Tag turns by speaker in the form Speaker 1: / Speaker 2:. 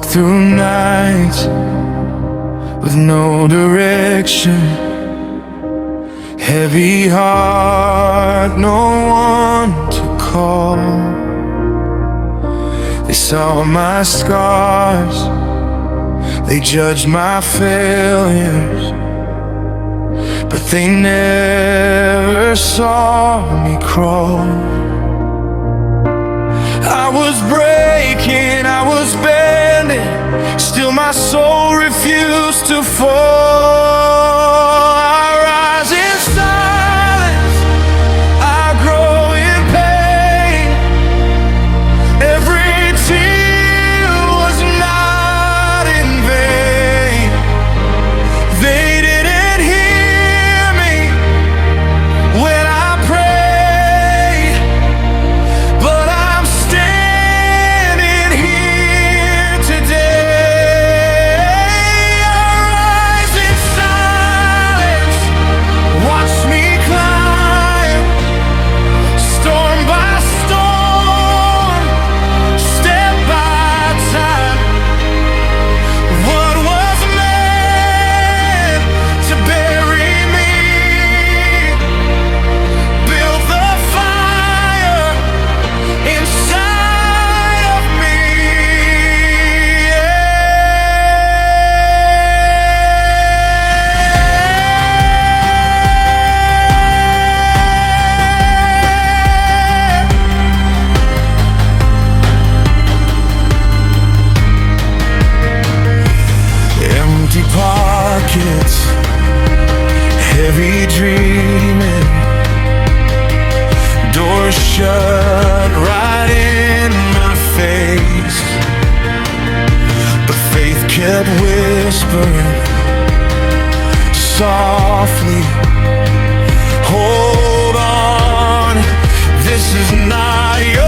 Speaker 1: walk through nights with no direction, heavy heart, no one to call. They saw my scars, they judged my failures, but they never saw me crawl. I was breaking, I was bending, still my soul refused to fall. I rise in silence, I grow in pain. Every tear was not in vain. They didn't hear me when I prayed, but I'm standing here today. I rise in silence, watch me climb, storm by storm, step by time. What was meant to bury me built the fire inside of me. Empty pockets, heavy dreaming, doors shut right in my face, but faith kept whispering softly, hold on, this is not your